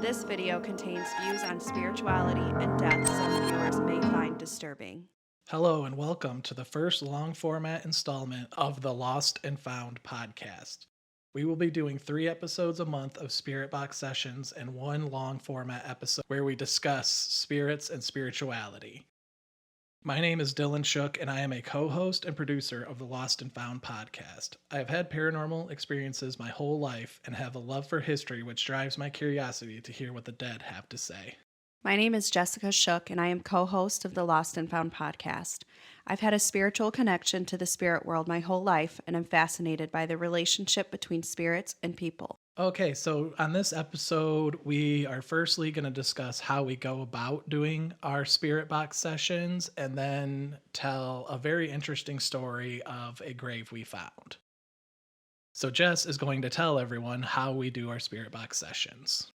This video contains views on spirituality and death some viewers may find disturbing. Hello, and welcome to the first long format installment of the Lost and Found podcast. We will be doing 3 episodes a month of Spirit Box sessions and 1 long format episode where we discuss spirits and spirituality. My name is Dylan Shook, and I am a co host and producer of the Lost and Found podcast. I have had paranormal experiences my whole life and have a love for history, which drives my curiosity to hear what the dead have to say. My name is Jessica Shook, and I am co-host of the Lost and Found podcast. I've had a spiritual connection to the spirit world my whole life, and I'm fascinated by the relationship between spirits and people. Okay, so on this episode, we are firstly going to discuss how we go about doing our spirit box sessions and then tell a very interesting story of a grave we found. So, Jess is going to tell everyone how we do our spirit box sessions.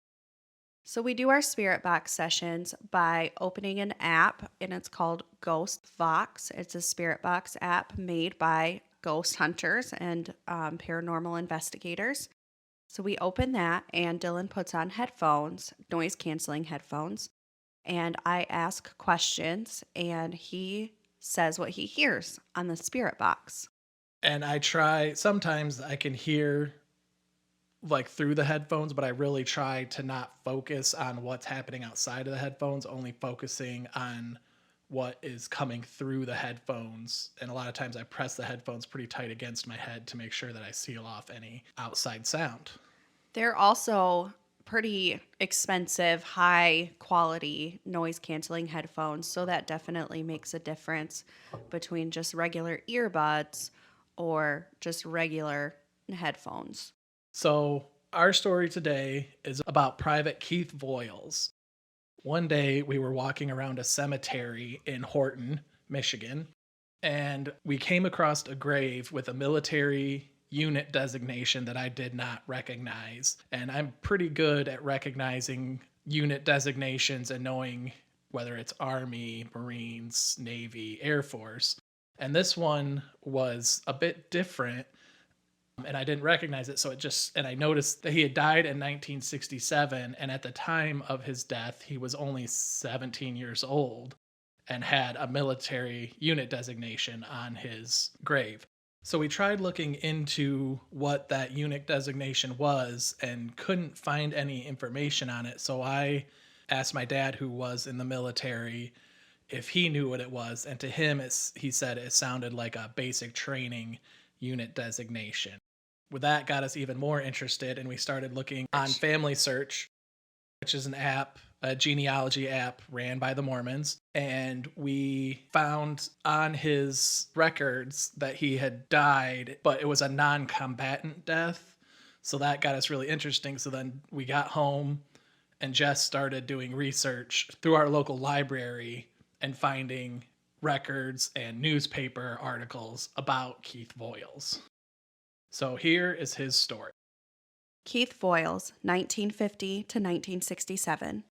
So we do our spirit box sessions by opening an app, and it's called Ghost Vox. It's a spirit box app made by ghost hunters and paranormal investigators. So we open that, and Dylan puts on headphones, noise canceling headphones, and I ask questions, and he says what he hears on the spirit box. And sometimes I can hear like through the headphones, but I really try to not focus on what's happening outside of the headphones, only focusing on what is coming through the headphones. And a lot of times I press the headphones pretty tight against my head to make sure that I seal off any outside sound. They're also pretty expensive, high quality noise canceling headphones, so that definitely makes a difference between just regular earbuds or just regular headphones. So our story today is about Private Keith Voyles. One day we were walking around a cemetery in Horton, Michigan, and we came across a grave with a military unit designation that I did not recognize. And I'm pretty good at recognizing unit designations and knowing whether it's Army, Marines, Navy, Air Force. And this one was a bit different, and I didn't recognize it. And I noticed that he had died in 1967. And at the time of his death, he was only 17 years old and had a military unit designation on his grave. So we tried looking into what that unit designation was and couldn't find any information on it. So I asked my dad, who was in the military, if he knew what it was. And to him, he said it sounded like a basic training unit designation. Well, that got us even more interested, and we started looking on Family Search, which is an app, a genealogy app ran by the Mormons, and we found on his records that he had died, but it was a non-combatant death. So that got us really interesting. So then we got home, and Jess started doing research through our local library and finding records and newspaper articles about Keith Voyles. So here is his story. Keith Voyles, 1950 to 1967.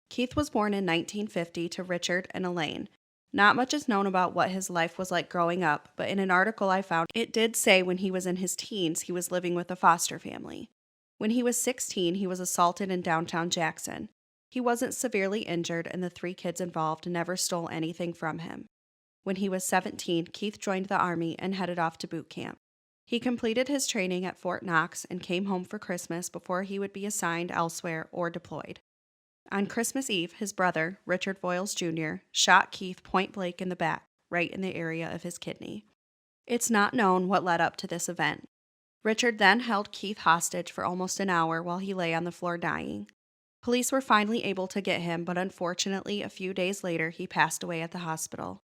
Keith was born in 1950 to Richard and Elaine. Not much is known about what his life was like growing up, but in an article I found, it did say when he was in his teens, he was living with a foster family. When he was 16, he was assaulted in downtown Jackson. He wasn't severely injured, and the 3 kids involved never stole anything from him. When he was 17, Keith joined the Army and headed off to boot camp. He completed his training at Fort Knox and came home for Christmas before he would be assigned elsewhere or deployed. On Christmas Eve, his brother, Richard Voyles Jr., shot Keith point blank in the back, right in the area of his kidney. It's not known what led up to this event. Richard then held Keith hostage for almost an hour while he lay on the floor dying. Police were finally able to get him, but unfortunately, a few days later, he passed away at the hospital.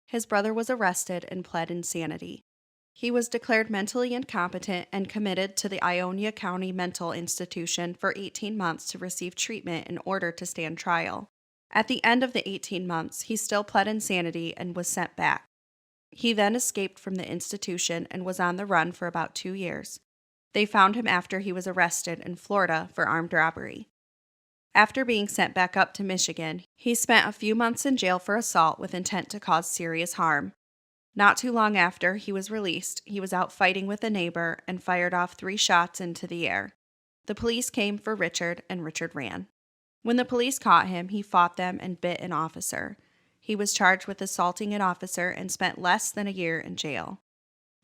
His brother was arrested and pled insanity. He was declared mentally incompetent and committed to the Ionia County Mental Institution for 18 months to receive treatment in order to stand trial. At the end of the 18 months, he still pled insanity and was sent back. He then escaped from the institution and was on the run for about 2 years. They found him after he was arrested in Florida for armed robbery. After being sent back up to Michigan, he spent a few months in jail for assault with intent to cause serious harm. Not too long after he was released, he was out fighting with a neighbor and fired off 3 shots into the air. The police came for Richard, and Richard ran. When the police caught him, he fought them and bit an officer. He was charged with assaulting an officer and spent less than a year in jail.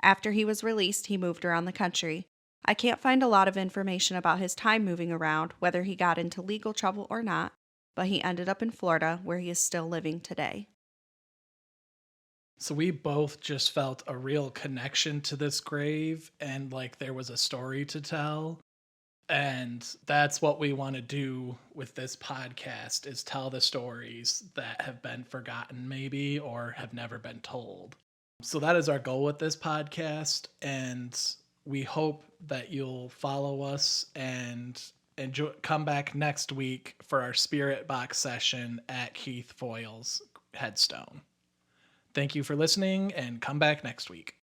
After he was released, he moved around the country. I can't find a lot of information about his time moving around, whether he got into legal trouble or not, but he ended up in Florida, where he is still living today. So we both just felt a real connection to this grave and like there was a story to tell. And that's what we want to do with this podcast is tell the stories that have been forgotten maybe or have never been told. So that is our goal with this podcast, and we hope that you'll follow us and come back next week for our spirit box session at Keith Voyles' headstone. Thank you for listening, and come back next week.